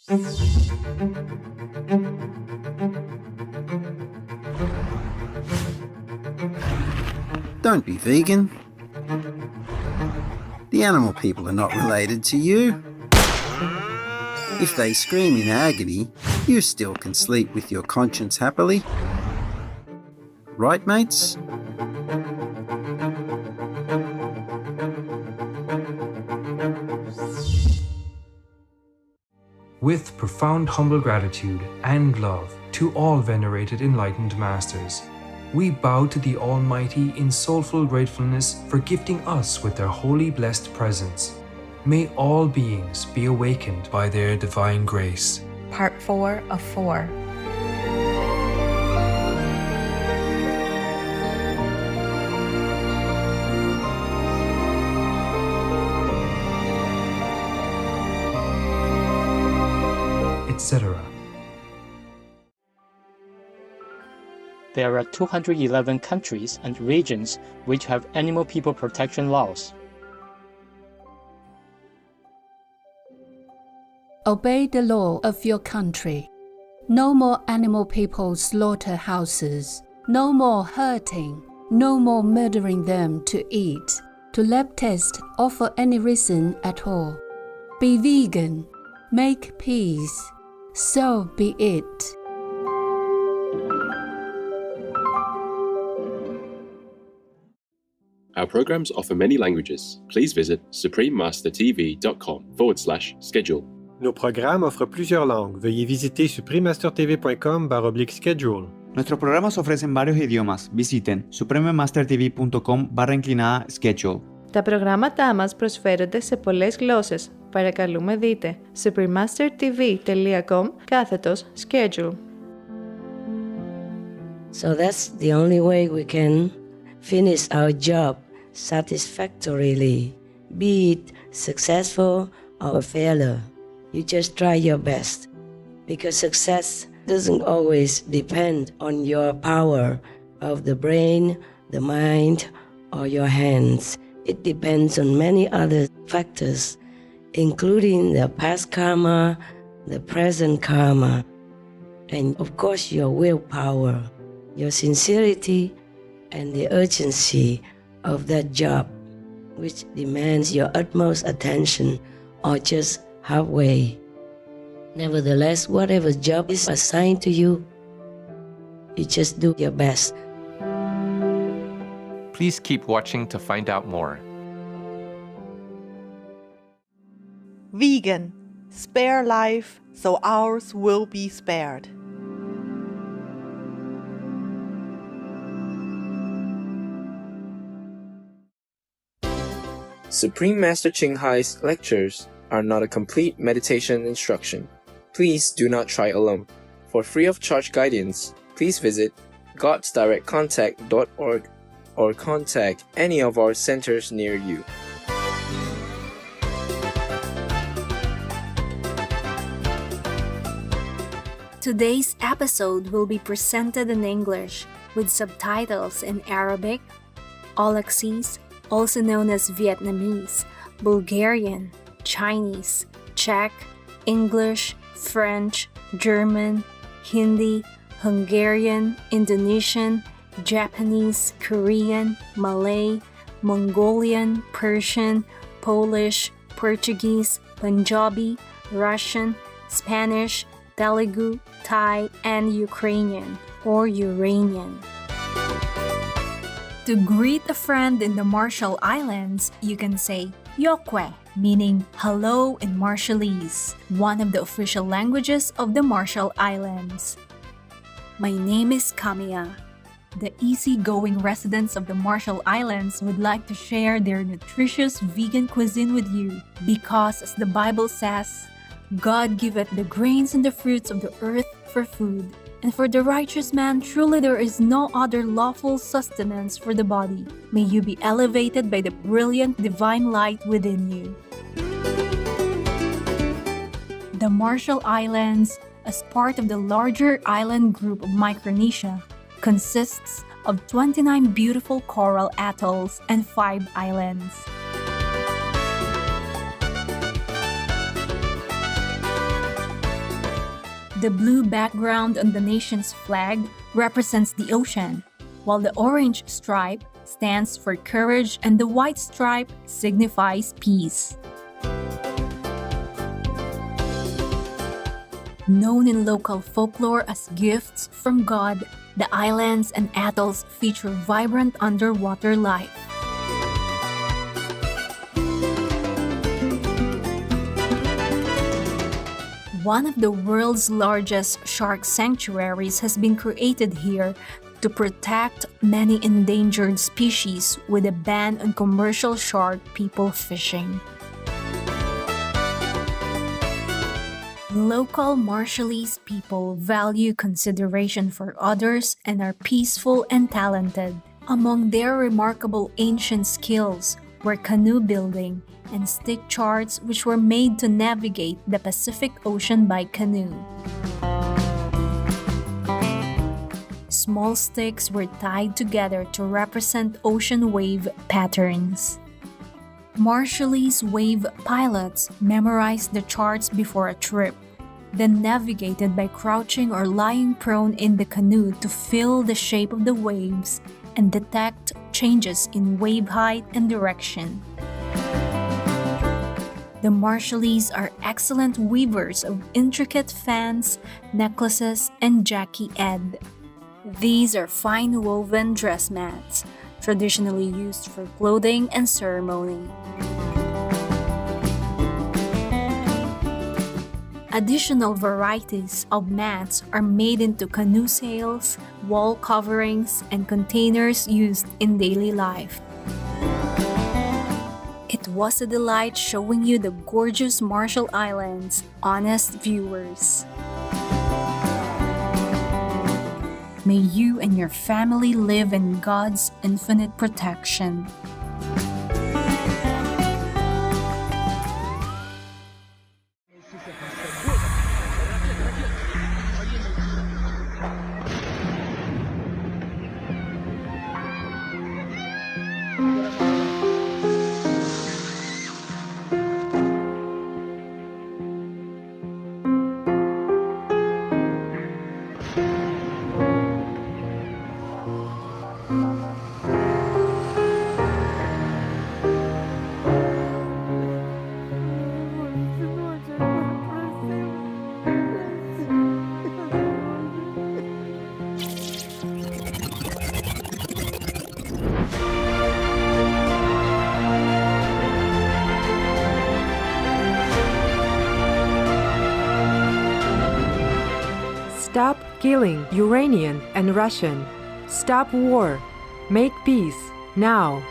Don't be vegan. The animal people are not related to you. If they scream in agony, you still can sleep with your conscience happily. Right, mates? With profound humble gratitude and love to all venerated enlightened masters, we bow to the Almighty in soulful gratefulness for gifting us with their holy blessed presence. May all beings be awakened by their divine grace. Part 4 of 4. Etc. There are 211 countries and regions which have animal people protection laws. Obey the law of your country. No more animal people slaughterhouses. No more hurting. No more murdering them to eat, to lab test, or for any reason at all. Be vegan. Make peace. So be it. Our programs offer many languages. Please visit suprememastertv.com/schedule. Nos programmes offrent plusieurs langues. Veuillez visiter suprememastertv.com/schedule. Nuestros programas ofrecen varios idiomas. Visiten suprememastertv.com/schedule. Τα προγράμματά μας προσφέρονται σε πολλές γλώσσες. Παρακαλούμε δείτε suprememastertv.com/schedule. So that's the only way we can finish our job satisfactorily, be it successful or a failure. You just try your best, because success doesn't always depend on your power of the brain, the mind, or your hands. It depends on many other factors, including the past karma, the present karma, and of course your willpower, your sincerity, and the urgency of that job, which demands your utmost attention or just halfway. Nevertheless, whatever job is assigned to you, you just do your best. Please keep watching to find out more. Vegan. Spare life so ours will be spared. Supreme Master Ching Hai's lectures are not a complete meditation instruction. Please do not try alone. For free of charge guidance, please visit godsdirectcontact.org or contact any of our centers near you. Today's episode will be presented in English with subtitles in Arabic, Aulacese, also known as Vietnamese, Bulgarian, Chinese, Czech, English, French, German, Hindi, Hungarian, Indonesian, Japanese, Korean, Malay, Mongolian, Persian, Polish, Portuguese, Punjabi, Russian, Spanish, Telugu, Thai, and Ukrainian or Uranian. To greet a friend in the Marshall Islands, you can say Yokwe, meaning hello in Marshallese, one of the official languages of the Marshall Islands. My name is Kamiya. The easygoing residents of the Marshall Islands would like to share their nutritious vegan cuisine with you because, as the Bible says, God giveth the grains and the fruits of the earth for food, and for the righteous man truly there is no other lawful sustenance for the body. May you be elevated by the brilliant divine light within you. The Marshall Islands, as part of the larger island group of Micronesia, consists of 29 beautiful coral atolls and 5 islands. The blue background on the nation's flag represents the ocean, while the orange stripe stands for courage and the white stripe signifies peace. Known in local folklore as gifts from God, the islands and atolls feature vibrant underwater life. One of the world's largest shark sanctuaries has been created here to protect many endangered species with a ban on commercial shark people fishing. Local Marshallese people value consideration for others and are peaceful and talented. Among their remarkable ancient skills were canoe building and stick charts, which were made to navigate the Pacific Ocean by canoe. Small sticks were tied together to represent ocean wave patterns. Marshallese wave pilots memorized the charts before a trip, then navigated by crouching or lying prone in the canoe to feel the shape of the waves and detect changes in wave height and direction. The Marshallese are excellent weavers of intricate fans, necklaces, and Jackie Ed. These are fine woven dress mats, traditionally used for clothing and ceremony. Additional varieties of mats are made into canoe sails, wall coverings, and containers used in daily life. It was a delight showing you the gorgeous Marshall Islands, honest viewers. May you and your family live in God's infinite protection. Stop killing Ukrainian and Russian. Stop war. Make peace now.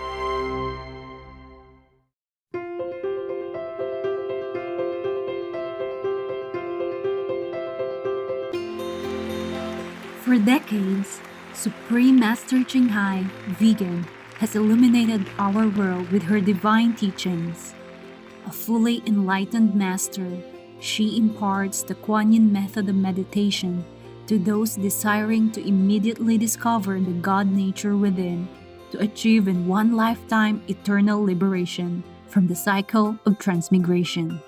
For decades, Supreme Master Ching Hai, vegan, has illuminated our world with her divine teachings. A fully enlightened master, she imparts the Kuan Yin method of meditation to those desiring to immediately discover the God nature within, to achieve in one lifetime eternal liberation from the cycle of transmigration.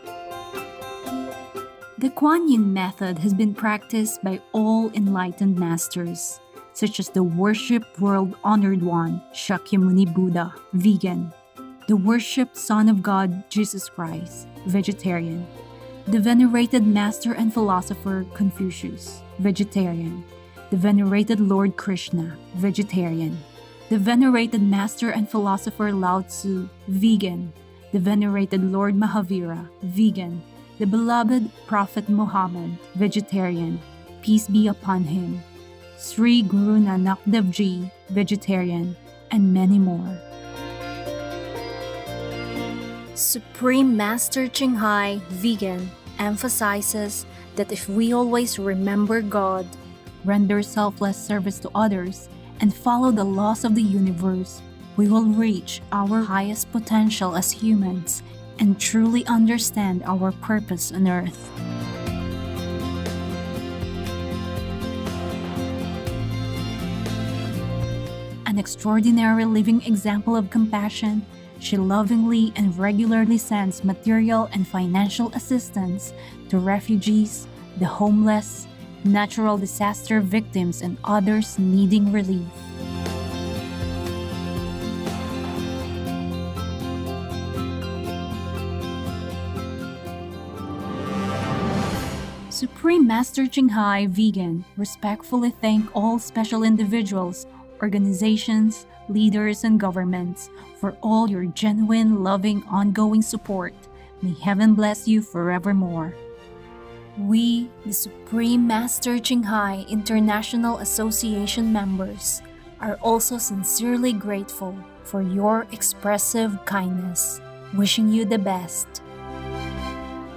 The Kuan Yin method has been practiced by all enlightened masters, such as the worshipped world-honored one, Shakyamuni Buddha, vegan, the worshipped Son of God, Jesus Christ, vegetarian, the venerated master and philosopher Confucius, vegetarian, the venerated Lord Krishna, vegetarian, the venerated master and philosopher Lao Tzu, vegan, the venerated Lord Mahavira, vegan, the beloved Prophet Muhammad, vegetarian, peace be upon him, Sri Guru Nanak Dev Ji, vegetarian, and many more. Supreme Master Ching Hai, vegan, emphasizes that if we always remember God, render selfless service to others, and follow the laws of the universe, we will reach our highest potential as humans and truly understand our purpose on earth. An extraordinary living example of compassion, she lovingly and regularly sends material and financial assistance to refugees, the homeless, natural disaster victims, and others needing relief. Supreme Master Qinghai Vegan respectfully thank all special individuals, organizations, leaders, and governments for all your genuine, loving, ongoing support. May heaven bless you forevermore. We, the Supreme Master Qinghai International Association members, are also sincerely grateful for your expressive kindness, wishing you the best.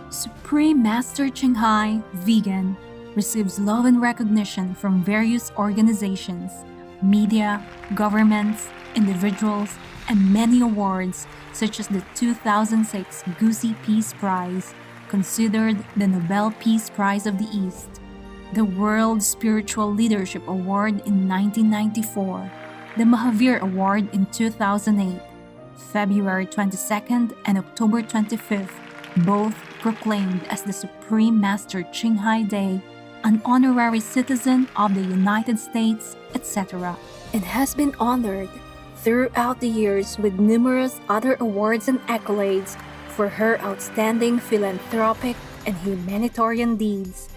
Supreme Master Qinghai Vegan receives love and recognition from various organizations, media, governments, individuals, and many awards such as the 2006 Gusi Peace Prize, considered the Nobel Peace Prize of the East, the World Spiritual Leadership Award in 1994, the Mahavir Award in 2008, February 22nd and October 25th, both proclaimed as the Supreme Master Qinghai Day, an honorary citizen of the United States, etc. It has been honored throughout the years with numerous other awards and accolades for her outstanding philanthropic and humanitarian deeds.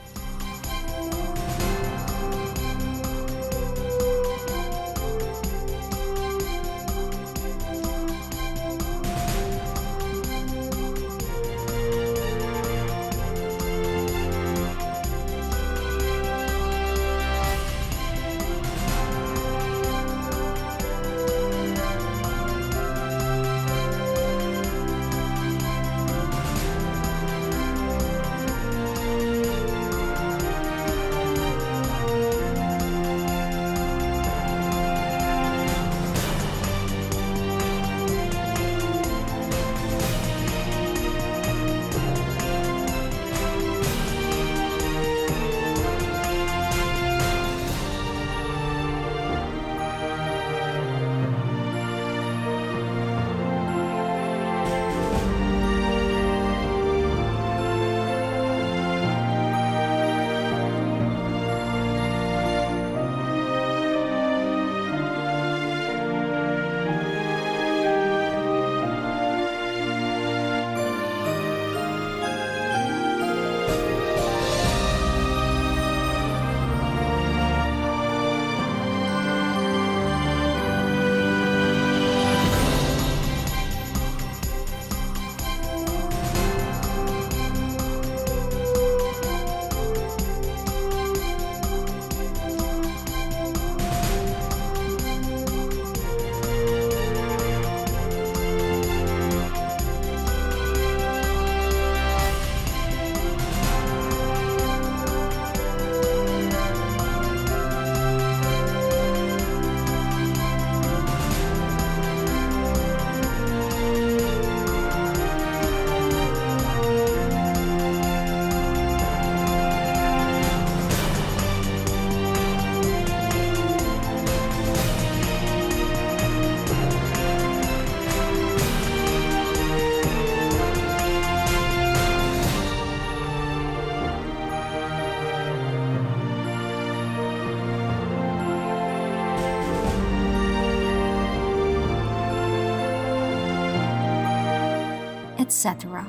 etc.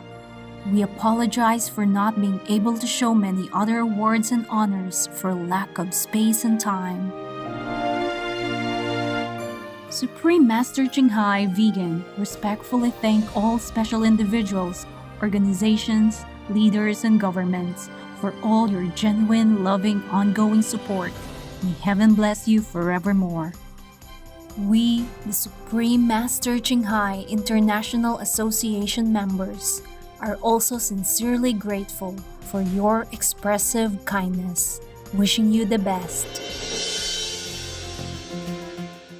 We apologize for not being able to show many other awards and honors for lack of space and time. Supreme Master Qinghai Vegan respectfully thank all special individuals, organizations, leaders, and governments for all your genuine, loving, ongoing support. May heaven bless you forevermore. We, the Supreme Master Qinghai International Association members, are also sincerely grateful for your expressive kindness, wishing you the best.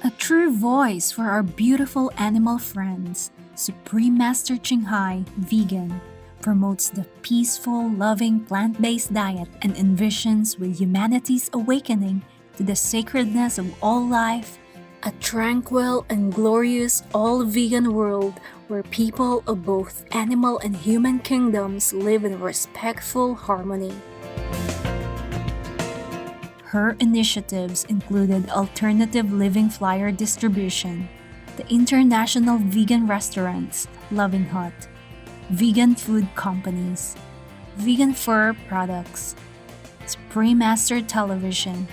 A true voice for our beautiful animal friends, Supreme Master Qinghai Vegan promotes the peaceful, loving plant-based diet and envisions with humanity's awakening to the sacredness of all life, a tranquil and glorious all-vegan world where people of both animal and human kingdoms live in respectful harmony. Her initiatives included alternative living flyer distribution, the international vegan restaurants Loving Hut, vegan food companies, vegan fur products, Supreme Master Television,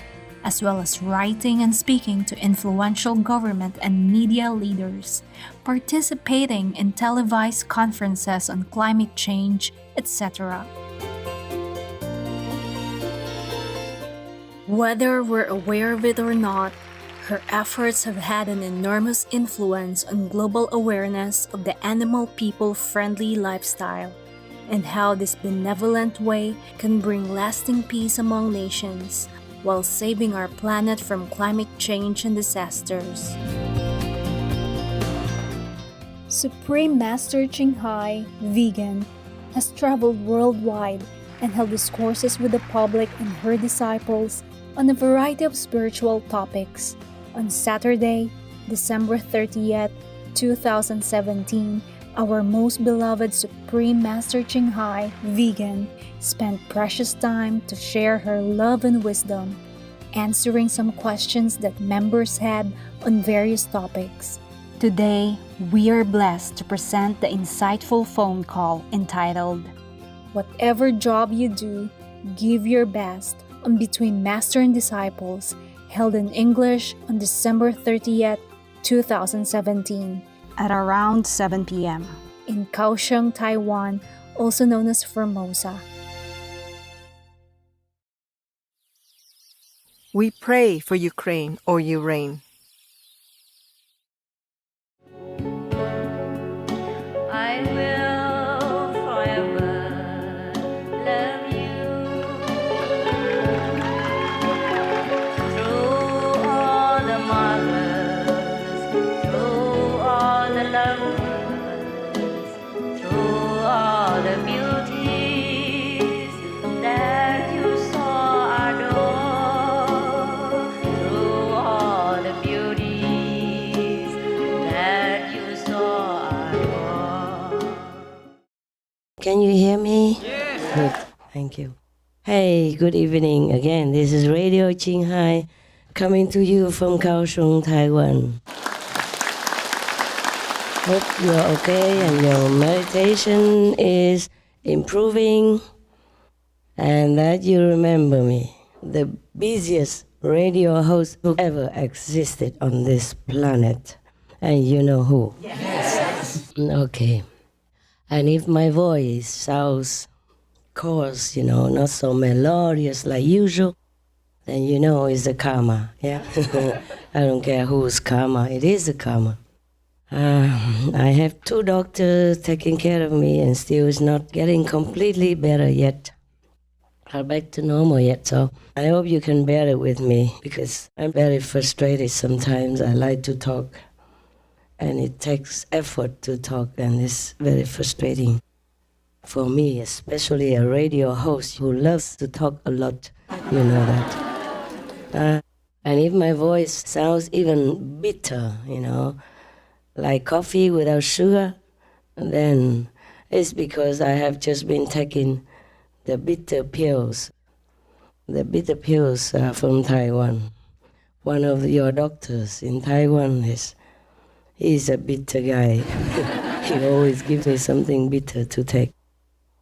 as well as writing and speaking to influential government and media leaders, participating in televised conferences on climate change, etc. Whether we're aware of it or not, her efforts have had an enormous influence on global awareness of the animal people-friendly lifestyle and how this benevolent way can bring lasting peace among nations while saving our planet from climate change and disasters. Supreme Master Ching Hai, vegan, has traveled worldwide and held discourses with the public and her disciples on a variety of spiritual topics. On Saturday, December 30th, 2017, our most beloved Supreme Master Ching Hai, vegan, spent precious time to share her love and wisdom, answering some questions that members had on various topics. Today, we are blessed to present the insightful phone call entitled, "Whatever job you do, give your best," on Between Master and Disciples, held in English on December 30th, 2017, at around 7 p.m. in Kaohsiung, Taiwan, also known as Formosa. We pray for Ukraine, or you reign. I will forever love you. Through all the mothers, through all the lovers, through all the beauties that you saw adore, through all the beauties that you saw adore. Can you hear me? Yes. Good. Thank you. Hey, good evening again. This is Radio Qinghai coming to you from Kaohsiung, Taiwan. Hope you're okay and your meditation is improving and that you remember me, the busiest radio host who ever existed on this planet. And you know who? Yes. Okay. And if my voice sounds coarse, not so melodious like usual, then you know it's a karma, yeah? I don't care whose karma, it is a karma. I have 2 doctors taking care of me and still it's not getting completely better yet. Not back to normal yet, so I hope you can bear it with me because I'm very frustrated sometimes. I like to talk and it takes effort to talk and it's very frustrating for me, especially a radio host who loves to talk a lot. You know that. And if my voice sounds even bitter, like coffee without sugar, then it's because I have just been taking the bitter pills. The bitter pills are from Taiwan. One of your doctors in Taiwan he's a bitter guy. He always gives me something bitter to take.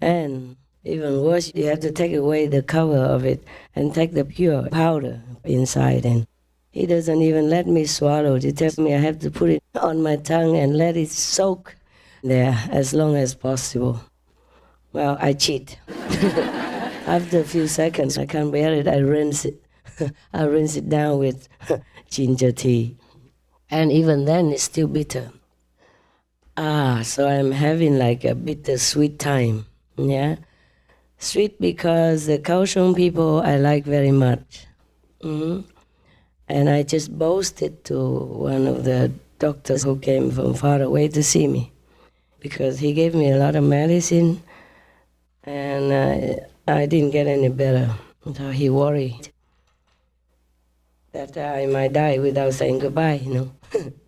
And even worse, you have to take away the cover of it and take the pure powder inside. And he doesn't even let me swallow it. He tells me I have to put it on my tongue and let it soak there as long as possible. Well, I cheat. After a few seconds, I can't bear it, I rinse it. I rinse it down with ginger tea. And even then, it's still bitter. So I'm having like a bitter-sweet time, yeah? Sweet because the Kaohsiung people I like very much. Mm-hmm. And I just boasted to one of the doctors who came from far away to see me because he gave me a lot of medicine and I didn't get any better. So he worried that I might die without saying goodbye,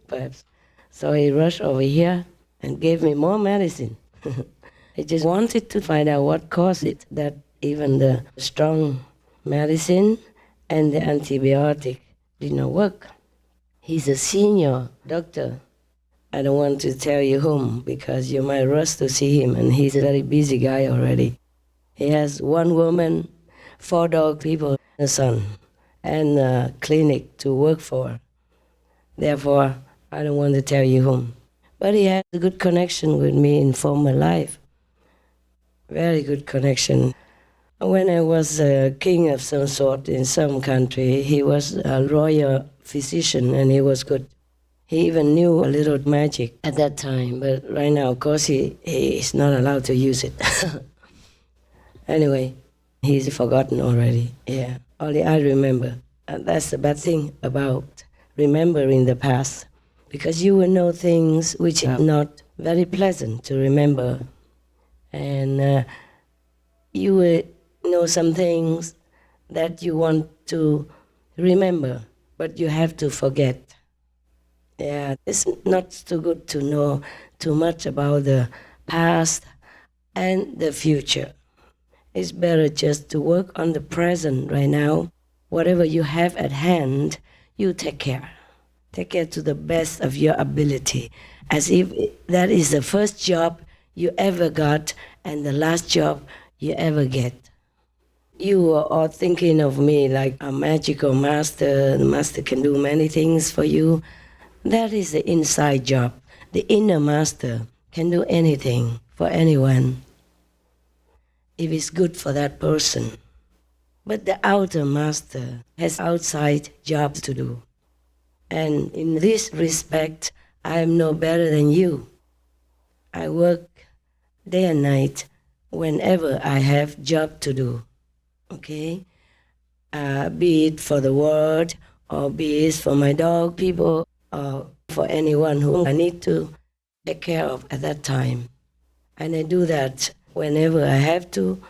perhaps. So he rushed over here and gave me more medicine. He just wanted to find out what caused it, that even the strong medicine and the antibiotic did not work. He's a senior doctor. I don't want to tell you whom because you might rush to see him, and he's a very busy guy already. He has 1 woman, 4 dog people, a son, and a clinic to work for. Therefore, I don't want to tell you whom. But he had a good connection with me in former life. Very good connection. When I was a king of some sort in some country, he was a royal physician and he was good. He even knew a little magic at that time, but right now, of course, he is not allowed to use it. Anyway, he's forgotten already. Yeah, only I remember. And that's the bad thing about remembering the past, because you will know things which are not very pleasant to remember. And you will know some things that you want to remember, but you have to forget. Yeah, it's not too good to know too much about the past and the future. It's better just to work on the present right now. Whatever you have at hand, you take care. Take care to the best of your ability, as if that is the first job you ever got and the last job you ever get. You are all thinking of me like a magical master. The master can do many things for you. That is the inside job. The inner master can do anything for anyone if it's good for that person. But the outer master has outside jobs to do. And in this respect, I am no better than you. I work day and night whenever I have job to do. Okay? Be it for the world, or be it for my dog people, or for anyone who I need to take care of at that time. And I do that whenever I have to,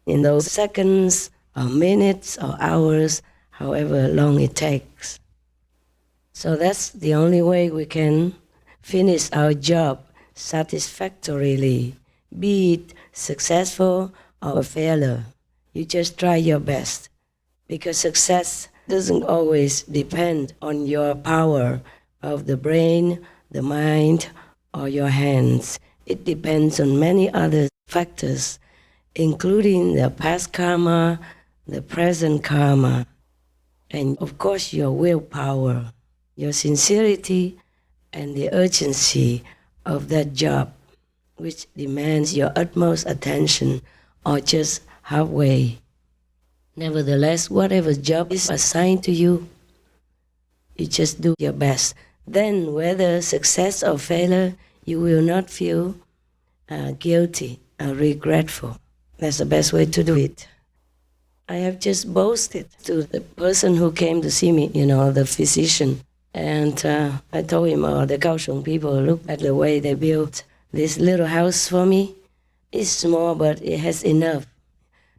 in those seconds, or minutes, or hours, however long it takes. So that's the only way we can finish our job satisfactorily, be it successful or a failure. You just try your best, because success doesn't always depend on your power of the brain, the mind, or your hands. It depends on many other factors, including the past karma, the present karma, and of course your willpower, your sincerity, and the urgency of that job, which demands your utmost attention or just halfway. Nevertheless, whatever job is assigned to you, you just do your best. Then, whether success or failure, you will not feel guilty or regretful. That's the best way to do it. I have just boasted to the person who came to see me, the physician. And I told him, the Kaohsiung people, look at the way they built this little house for me. It's small, but it has enough.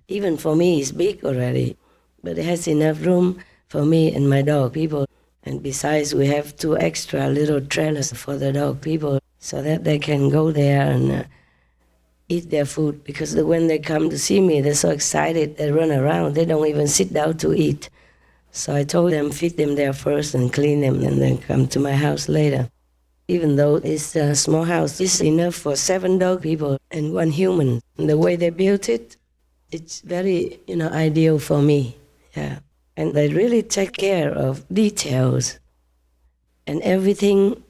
Even for me, it's big already. But it has enough room for me and my dog people. And besides, we have 2 extra little trailers for the dog people so that they can go there and eat their food. Because when they come to see me, they're so excited, they run around. They don't even sit down to eat. So I told them, feed them there first and clean them, and then come to my house later. Even though it's a small house, it's enough for 7 dog people and 1 human. And the way they built it, it's very, ideal for me. Yeah. And they really take care of details. And everything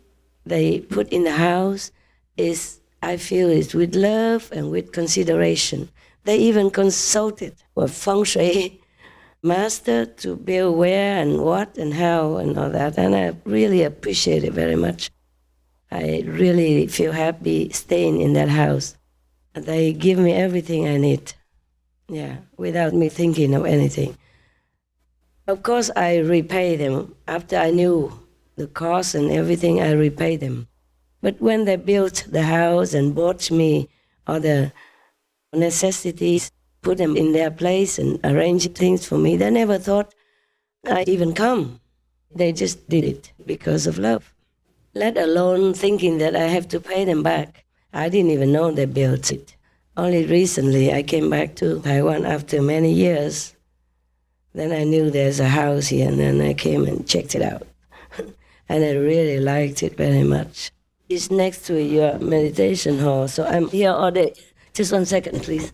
they put in the house is, I feel, is with love and with consideration. They even consulted a feng shui master to build where and what and how and all that. And I really appreciate it very much. I really feel happy staying in that house. They give me everything I need. Yeah, without me thinking of anything. Of course, I repay them. After I knew the cost and everything, I repay them. But when they built the house and bought me all the necessities, put them in their place and arranged things for me, they never thought I'd even come. They just did it because of love. Let alone thinking that I have to pay them back. I didn't even know they built it. Only recently I came back to Taiwan after many years. Then I knew there's a house here, and then I came and checked it out. And I really liked it very much. It's next to your meditation hall, so I'm here all day. Just 1 second, please.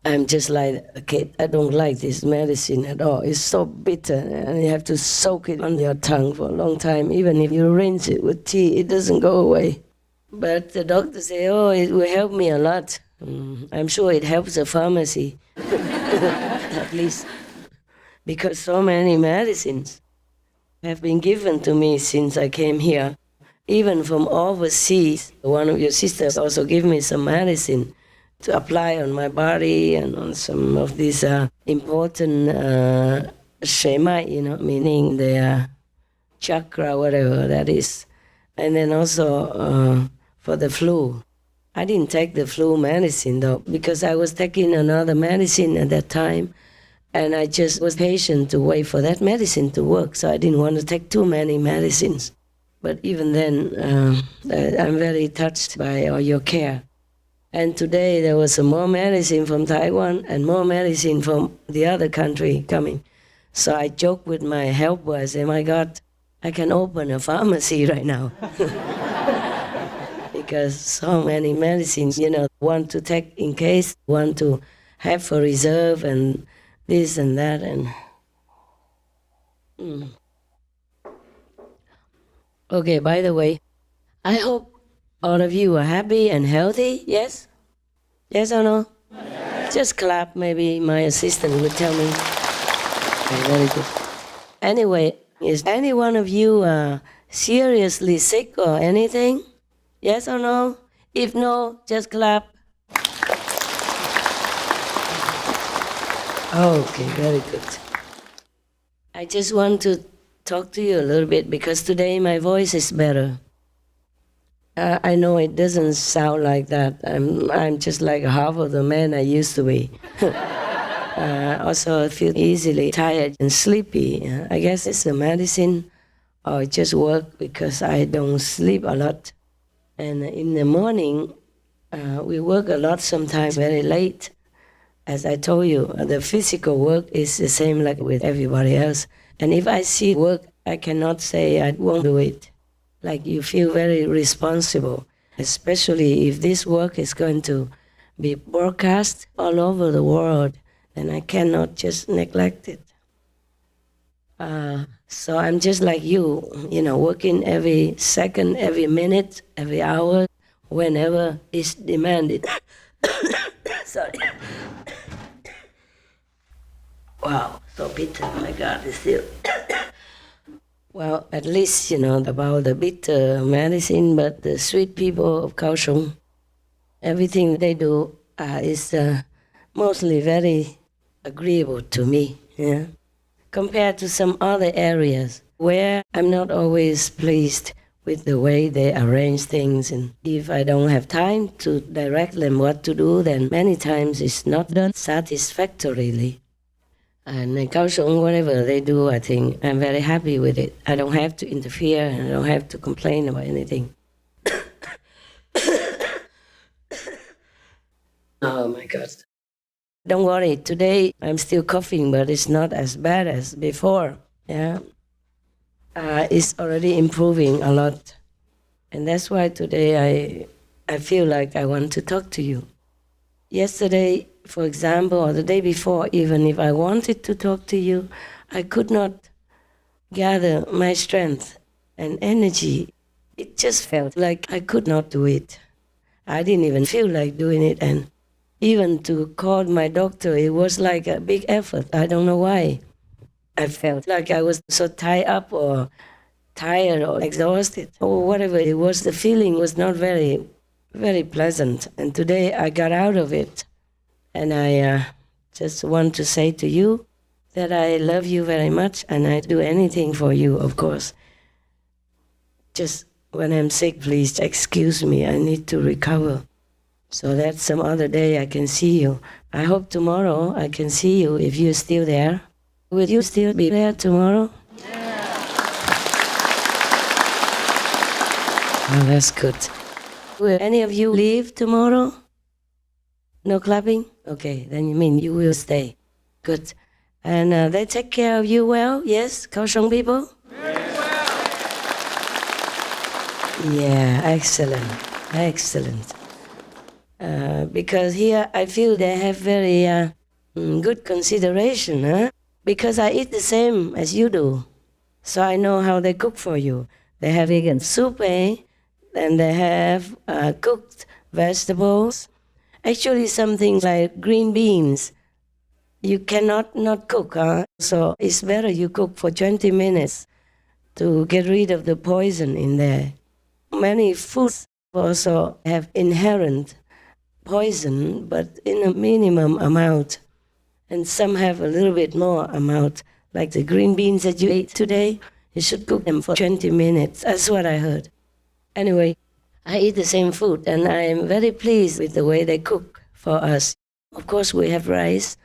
I'm just like a kid. I don't like this medicine at all. It's so bitter, and you have to soak it on your tongue for a long time. Even if you rinse it with tea, it doesn't go away. But the doctor say, oh, it will help me a lot. I'm sure it helps the pharmacy, at least, because so many medicines have been given to me since I came here. Even from overseas, one of your sisters also gave me some medicine to apply on my body and on some of these important shemai, meaning the chakra, whatever that is. And then also for the flu. I didn't take the flu medicine though, because I was taking another medicine at that time, and I just was patient to wait for that medicine to work, so I didn't want to take too many medicines. But even then, I'm very touched by all your care. And today there was some more medicine from Taiwan and more medicine from the other country coming. So I joked with my helper, I said, my God, I can open a pharmacy right now. Because so many medicines, one to take in case, one to have for reserve, and this and that. And Okay, by the way, I hope all of you are happy and healthy, yes? Yes or no? Yes. Just clap, maybe my assistant will tell me. Okay, very good. Anyway, is any one of you seriously sick or anything? Yes or no? If no, just clap. Okay, very good. I just want to talk to you a little bit because today my voice is better. I know it doesn't sound like that. I'm just like half of the man I used to be. Also, I feel easily tired and sleepy. I guess it's the medicine or it just work because I don't sleep a lot. And in the morning, we work a lot, sometimes very late. As I told you, the physical work is the same like with everybody else. And if I see work, I cannot say I won't do it. Like you feel very responsible, especially if this work is going to be broadcast all over the world, then I cannot just neglect it. So I'm just like you, working every second, every minute, every hour, whenever it's demanded. Sorry. Wow, so bitter, my God, it's still. Well, at least, about the bitter medicine, but the sweet people of Kaohsiung, everything they do is mostly very agreeable to me, compared to some other areas where I'm not always pleased with the way they arrange things. And if I don't have time to direct them what to do, then many times it's not done satisfactorily. And in Kaohsiung, whatever they do, I think I'm very happy with it. I don't have to interfere, and I don't have to complain about anything. Oh my God. Don't worry, today I'm still coughing, but it's not as bad as before. Yeah, it's already improving a lot. And that's why today I feel like I want to talk to you. Yesterday, for example, or the day before, even if I wanted to talk to you, I could not gather my strength and energy. It just felt like I could not do it. I didn't even feel like doing it, and even to call my doctor, it was like a big effort. I don't know why. I felt like I was so tied up or tired or exhausted or whatever it was. The feeling was not very, very pleasant. And today I got out of it. And I just want to say to you that I love you very much and I do anything for you, of course. Just when I'm sick, please excuse me. I need to recover so that some other day I can see you. I hope tomorrow I can see you if you're still there. Will you still be there tomorrow? Yeah. Oh, that's good. Will any of you leave tomorrow? No clapping? Okay, then you mean you will stay. Good. And they take care of you well, yes, Kaohsiung people? Yeah, excellent, excellent. Because here I feel they have very good consideration, huh? Because I eat the same as you do. So I know how they cook for you. They have vegan soup, and they have cooked vegetables. Actually, something like green beans, you cannot not cook, huh? So it's better you cook for 20 minutes to get rid of the poison in there. Many foods also have inherent poison, but in a minimum amount. And some have a little bit more amount. Like the green beans that you ate today, you should cook them for 20 minutes. That's what I heard. Anyway, I eat the same food, and I am very pleased with the way they cook for us. Of course, we have rice.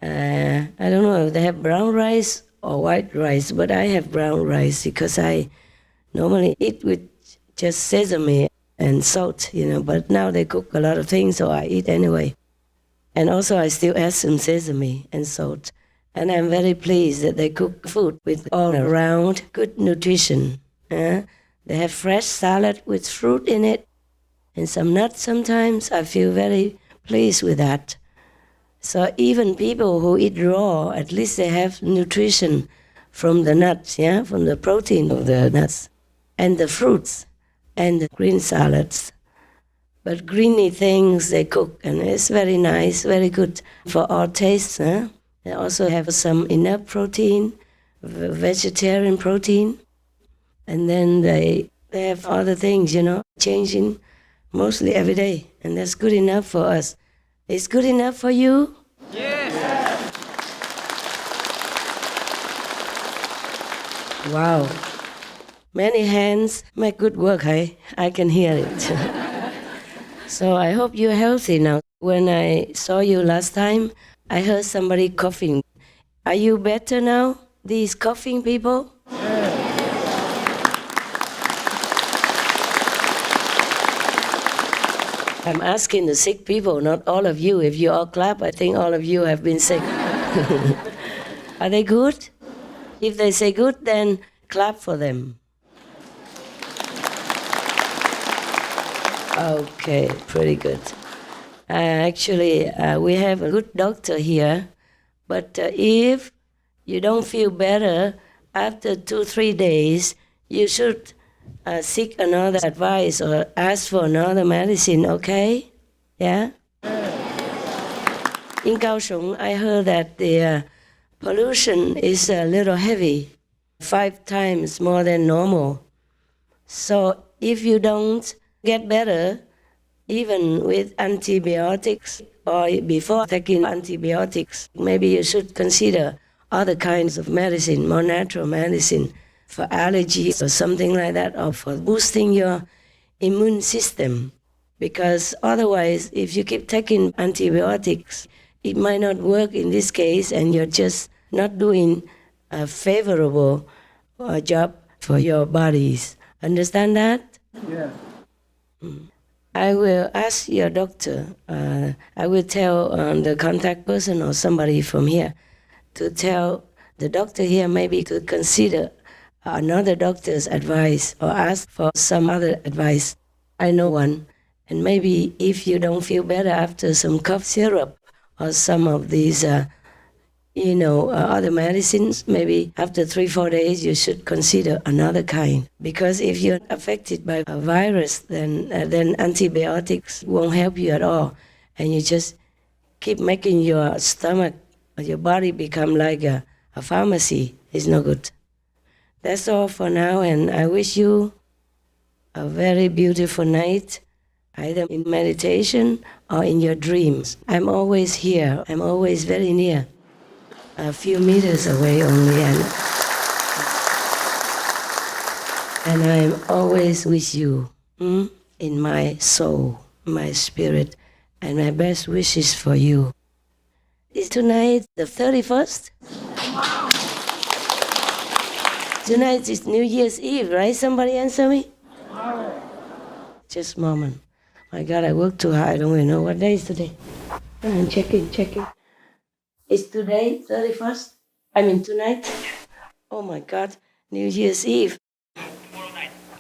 I don't know if they have brown rice or white rice, but I have brown rice because I normally eat with just sesame and salt, but now they cook a lot of things, so I eat anyway. And also I still add some sesame and salt. And I'm very pleased that they cook food with all around good nutrition. They have fresh salad with fruit in it and some nuts sometimes. I feel very pleased with that. So even people who eat raw, at least they have nutrition from the nuts, from the protein of the nuts and the fruits and the green salads. But greeny things they cook, and it's very nice, very good for our tastes. They also have some enough protein, vegetarian protein. And then they have other things, changing mostly every day. And that's good enough for us. It's good enough for you? Yes. Wow. Many hands make good work, hey? I can hear it. So I hope you're healthy now. When I saw you last time, I heard somebody coughing. Are you better now, these coughing people? I'm asking the sick people, not all of you. If you all clap, I think all of you have been sick. Are they good? If they say good, then clap for them. Okay, pretty good. Actually, we have a good doctor here, but if you don't feel better after 2-3 days, you should seek another advice or ask for another medicine, okay? Yeah? In Kaohsiung, I heard that the pollution is a little heavy, 5 times more than normal. So if you don't get better, even with antibiotics or before taking antibiotics, maybe you should consider other kinds of medicine, more natural medicine for allergies or something like that, or for boosting your immune system. Because otherwise, if you keep taking antibiotics, it might not work in this case, and you're just not doing a favorable job for your bodies. Understand that? Yeah. I will ask your doctor, I will tell the contact person or somebody from here to tell the doctor here maybe to consider another doctor's advice or ask for some other advice. I know one. And maybe if you don't feel better after some cough syrup or some of these, other medicines, maybe after 3-4 days you should consider another kind. Because if you're affected by a virus, then antibiotics won't help you at all. And you just keep making your stomach or your body become like a pharmacy. It's no good. That's all for now, and I wish you a very beautiful night, either in meditation or in your dreams. I'm always here. I'm always very near. A few meters away only, and I'm always with you, in my soul, my spirit, and my best wishes for you. Is tonight the 31st? Tonight is New Year's Eve, right? Somebody answer me? Just a moment. My God, I work too hard. I don't even know what day is today. I'm checking. Is today 31st? I mean tonight? Oh my God, New Year's Eve.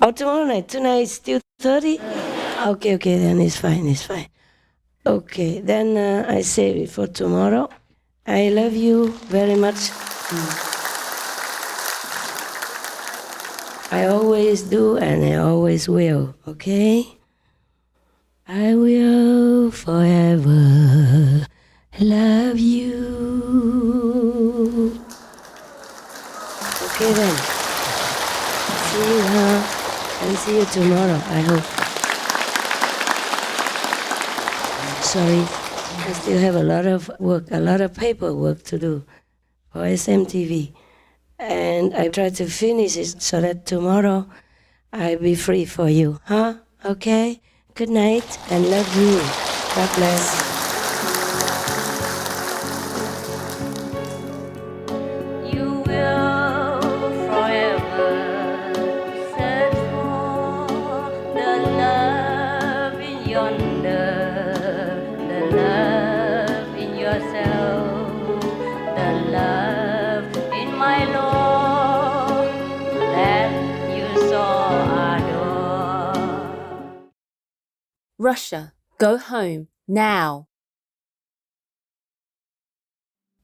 Oh, tomorrow night. Tonight is still 30? Okay, then it's fine. Okay, then I save it for tomorrow. I love you very much. I always do and I always will, okay? I will forever love you. Okay then. See you, and see you tomorrow, I hope. Sorry, I still have a lot of work, a lot of paperwork to do for SMTV. And I try to finish it so that tomorrow I'll be free for you, huh? Okay? Good night and love you. God bless. You will forever search for the love in yonder, the love in yourself, the love in my Lord that you so adore. Russia, go home, now.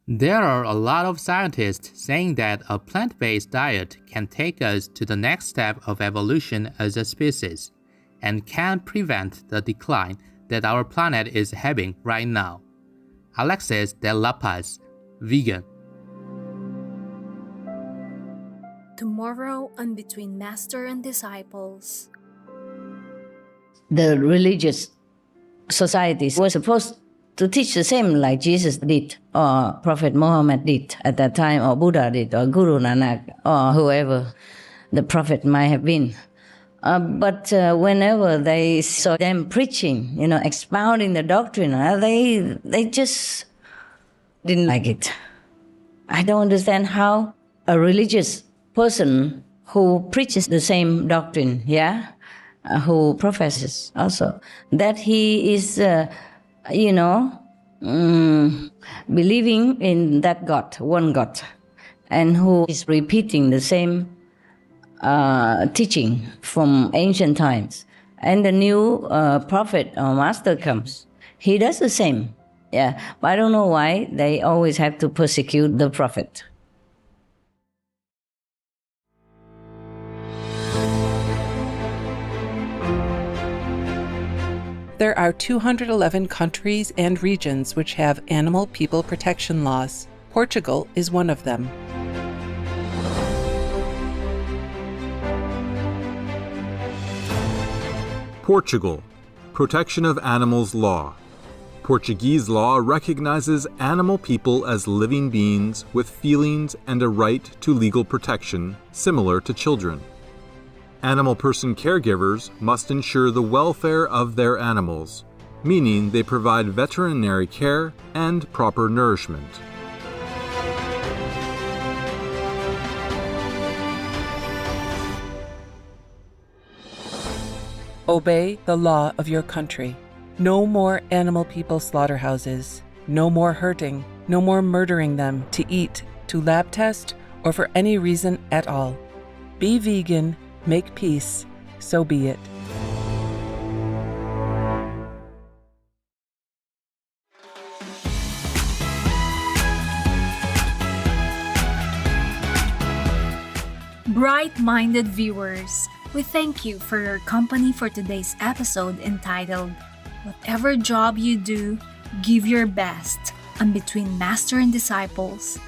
There are a lot of scientists saying that a plant-based diet can take us to the next step of evolution as a species and can prevent the decline that our planet is having right now. Alexis de La Paz, vegan. Tomorrow on Between Master and Disciples. The religious societies were supposed to teach the same like Jesus did, or Prophet Muhammad did at that time, or Buddha did, or Guru Nanak, or whoever the prophet might have been. But whenever they saw them preaching, expounding the doctrine, they just didn't like it. I don't understand how a religious person who preaches the same doctrine, who professes also, that he is, believing in that God, one God, and who is repeating the same teaching from ancient times. And the new prophet or master comes. He does the same. But I don't know why they always have to persecute the prophet. There are 211 countries and regions which have animal people protection laws. Portugal is one of them. Portugal, Protection of Animals Law. Portuguese law recognizes animal people as living beings with feelings and a right to legal protection similar to children. Animal person caregivers must ensure the welfare of their animals, meaning they provide veterinary care and proper nourishment. Obey the law of your country. No more animal people slaughterhouses. No more hurting. No more murdering them to eat, to lab test, or for any reason at all. Be vegan. Make peace, so be it. Bright-minded viewers, we thank you for your company for today's episode entitled, Whatever Job You Do, Give Your Best, on Between Master and Disciples.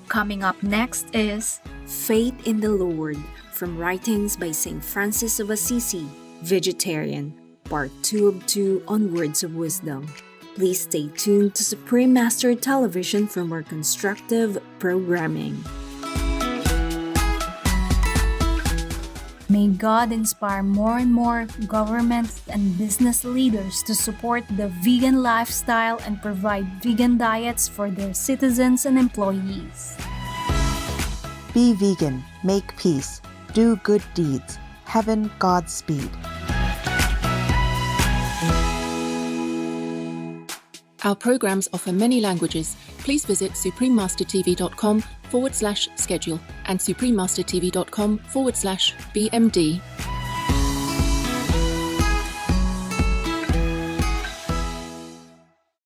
Coming up next is Faith in the Lord, from writings by St. Francis of Assisi, Vegetarian, Part 2 of 2 on Words of Wisdom. Please stay tuned to Supreme Master Television for more constructive programming. May God inspire more and more governments and business leaders to support the vegan lifestyle and provide vegan diets for their citizens and employees. Be vegan, make peace, do good deeds. Heaven Godspeed. Our programs offer many languages. Please visit suprememastertv.com/schedule and suprememastertv.com/BMD